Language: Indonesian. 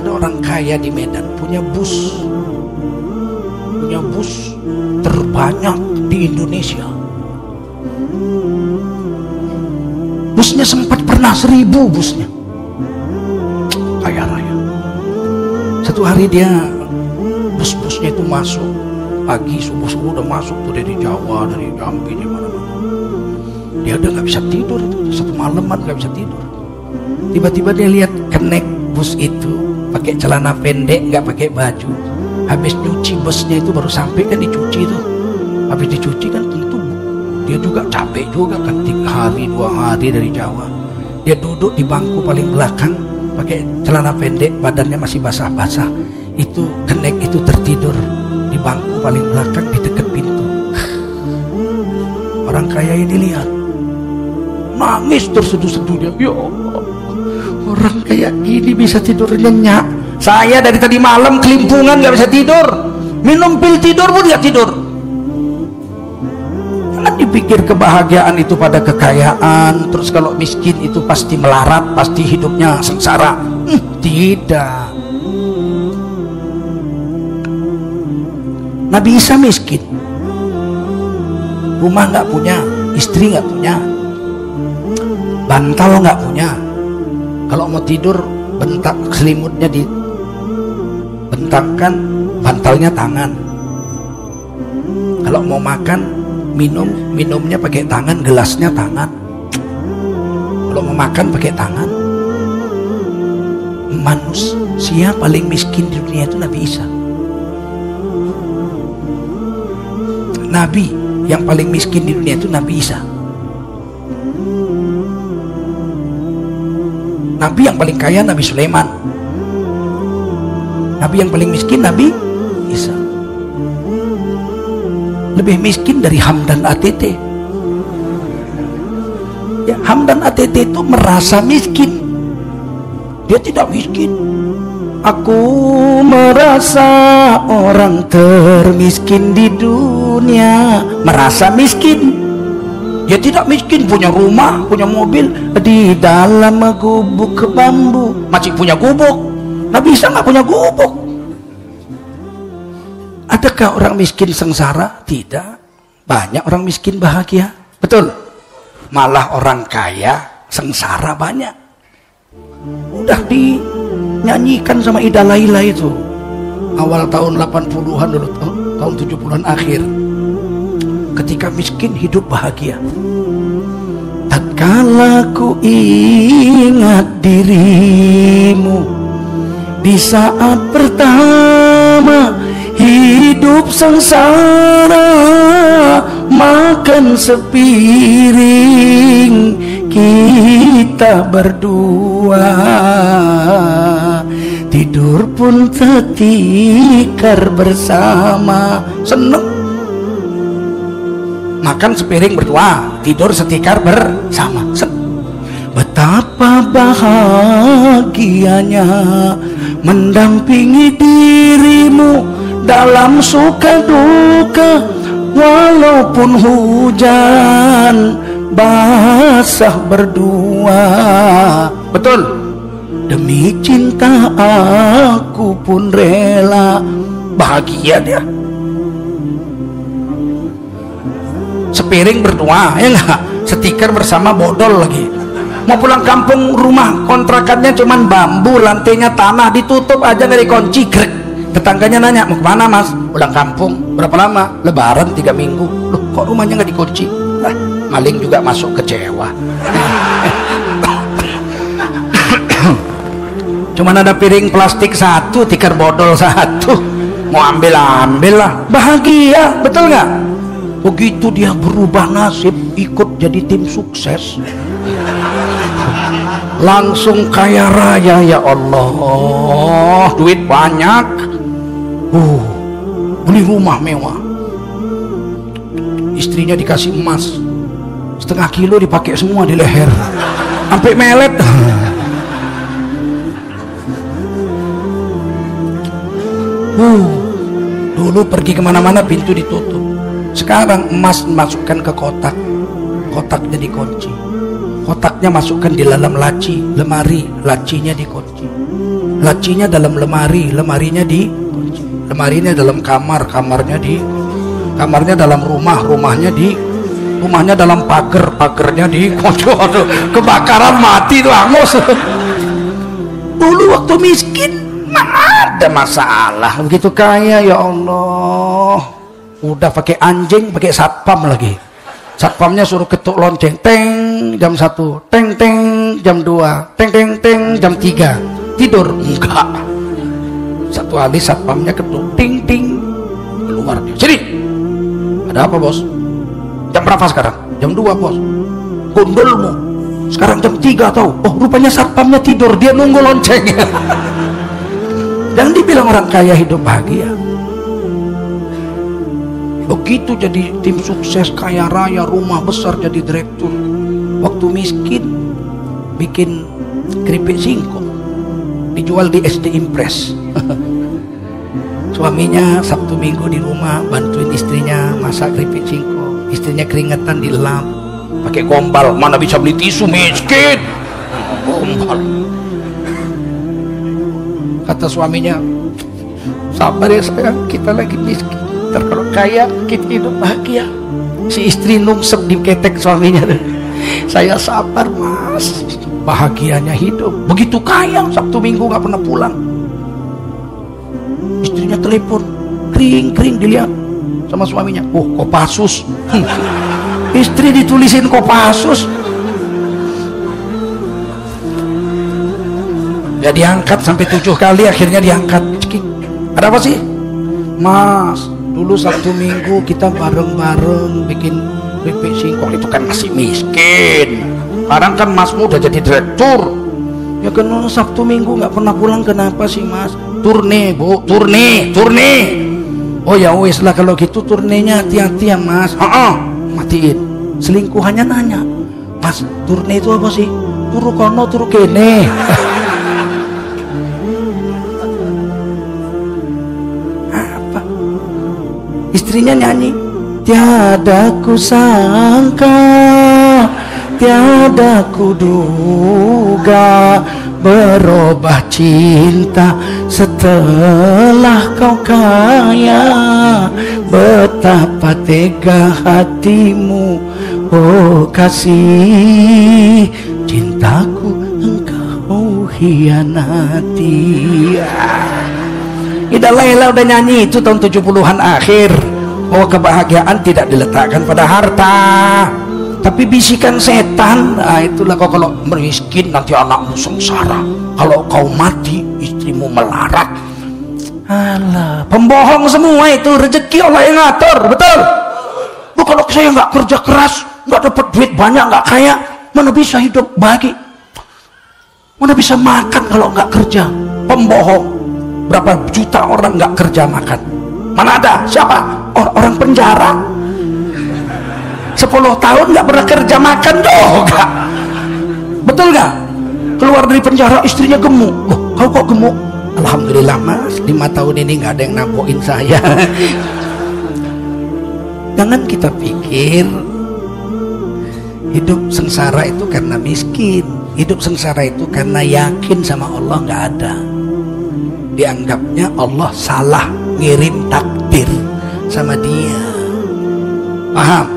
Ada orang kaya di Medan punya bus terbanyak di Indonesia. Busnya sempat pernah 1000 busnya. Kaya raya. Satu hari dia bus-busnya itu masuk pagi, subuh udah masuk tuh dari Jawa, dari Jambi, di mana-mana. Dia udah nggak bisa tidur itu, satu malaman nggak bisa tidur. Tiba-tiba dia lihat kenek bus itu pakai celana pendek, nggak pakai baju. Habis nyuci busnya itu baru sampai kan dicuci itu. Habis dicuci kan tentu dia juga capek juga kan, 3 hari 2 hari dari Jawa. Dia duduk di bangku paling belakang pakai celana pendek, badannya masih basah-basah. Itu kenek itu tertidur di bangku paling belakang di dekat pintu. Orang kaya ini lihat, nangis terseduh-seduh dia. Ya Allah, orang kayak gini bisa tidur nyenyak. Saya dari tadi malam kelimpungan gak bisa tidur, minum pil tidur pun gak tidur. Jangan dipikir kebahagiaan itu pada kekayaan, terus kalau miskin itu pasti melarat, pasti hidupnya sengsara. Tidak. Nabi Isa miskin, rumah gak punya, istri gak punya, bantal gak punya. Kalau mau tidur bentak selimutnya dibentangkan, bantalnya tangan. Kalau mau makan, minumnya pakai tangan, gelasnya tangan. Kalau mau makan pakai tangan. Manusia paling miskin di dunia itu Nabi Isa. Nabi yang paling miskin di dunia itu Nabi Isa. Nabi yang paling kaya Nabi Sulaiman. Nabi yang paling miskin Nabi Isa. Lebih miskin dari Hamdan ATT. Ya, Hamdan ATT itu merasa miskin. Dia tidak miskin. Aku merasa orang termiskin di dunia. Merasa miskin. Dia tidak miskin, punya rumah, punya mobil, di dalam gubuk bambu. Masih punya gubuk. Nabi Isa nggak punya gubuk. Adakah orang miskin sengsara? Tidak. Banyak orang miskin bahagia. Betul. Malah orang kaya sengsara banyak. Udah dinyanyikan sama Ida Laila itu awal tahun 80-an dulu, tahun 70-an akhir. Ketika miskin hidup bahagia. Tatkala ku ingat dirimu di saat pertama hidup sengsara, makan sepiring kita berdua, tidur pun tetikar bersama. Seneng makan sepiring berdua, tidur setikar bersama. Betapa bahagianya mendampingi dirimu dalam suka duka, walaupun hujan basah berdua. Betul. Demi cinta aku pun rela. Bahagia dia. Sepiring berdua, ya enggak? Setikar bersama, bodol lagi. Mau pulang kampung, rumah kontrakannya cuman bambu, lantainya tanah, ditutup aja dari kunci, grek. Tetangganya nanya, mau kemana mas? Pulang kampung. Berapa lama? Lebaran 3 minggu. Loh, kok rumahnya nggak dikunci? Maling juga masuk, kecewa. Cuman ada piring plastik 1, tikar bodol 1. Mau ambil lah. Bahagia, betul nggak? Begitu dia berubah nasib, ikut jadi tim sukses, langsung kaya raya. Ya Allah, duit banyak, beli rumah mewah, istrinya dikasih emas setengah kilo, dipakai semua di leher sampai melet. Dulu pergi kemana-mana pintu ditutup. Sekarang emas masukkan ke kotak, kotaknya dikunci, kotaknya masukkan di dalam laci, lemari, lacinya dikunci, lacinya dalam lemari, lemarinya dalam kamar, kamarnya dalam rumahnya dalam pagernya di kebakaran mati tuh angus. Dulu waktu miskin ada masalah, begitu kaya ya Allah udah pakai anjing, pakai satpam lagi. Satpamnya suruh ketuk lonceng, teng jam 1, teng teng jam 2, teng teng teng jam 3. Tidur enggak. Satu hari satpamnya ketuk, ting ting, keluar dia. Sini. Ada apa bos? Jam berapa sekarang? Jam 2 bos. Gondolmu. Sekarang jam 3 tahu. Oh rupanya satpamnya tidur, dia nunggu loncengnya. Jangan dibilang orang kaya hidup bahagia. Begitu jadi tim sukses, kaya raya, rumah besar, jadi direktur. Waktu miskin bikin keripik singkong, dijual di SD Impres. Suaminya Sabtu Minggu di rumah bantuin istrinya masak keripik singkong. Istrinya keringetan dilap pakai gombal, mana bisa beli tisu, miskin. Gombal. Kata suaminya, sabar ya sayang, kita lagi miskin. Kalau kaya kita hidup bahagia. Si istri nungsep di ketek suaminya. Saya sabar mas, bahagianya hidup. Begitu kaya Sabtu Minggu gak pernah pulang. Istrinya telepon, kering dilihat sama suaminya. Oh Kopassus. Istri ditulisin Kopassus. Ya diangkat sampai 7 kali, akhirnya diangkat. Ada apa sih mas? Dulu Sabtu Minggu kita bareng-bareng bikin keripik singkong, itu kan masih miskin. Sekarang kan masmu udah jadi direktur. Ya kan Sabtu Minggu nggak pernah pulang, kenapa sih mas? Turne bu, turne. Oh ya wes lah kalau gitu, turnenya hati-hati ya mas. Matiin. Selingkuhannya nanya, mas turne itu apa sih? Turu kono turu kene. Istrinya nyanyi, tiada ku sangka, tiada ku duga, berubah cinta setelah kau kaya. Betapa tega hatimu, oh kasih, cintaku engkau hianati. Ida Laila udah nyanyi itu tahun 70-an akhir. Oh kebahagiaan tidak diletakkan pada harta, tapi bisikan setan. Nah itulah kau kalau miskin nanti anakmu sengsara, kalau kau mati istrimu melarat. Alah, pembohong semua itu, rezeki Allah yang ngatur, betul? Bu kalau saya nggak kerja keras, nggak dapat duit banyak, nggak kaya, mana bisa hidup bahagia? Mana bisa makan kalau nggak kerja? Pembohong. Berapa juta orang nggak kerja makan? Mana ada? Siapa? Orang penjara 10 tahun nggak pernah kerja makan juga. Betul nggak? Keluar dari penjara istrinya gemuk. Loh, kau kok gemuk? Alhamdulillah mas, 5 tahun ini nggak ada yang nampokin saya. Jangan kita pikir hidup sengsara itu karena miskin. Hidup sengsara itu karena yakin sama Allah nggak ada. Dianggapnya Allah salah ngirim takdir sama dia. Paham?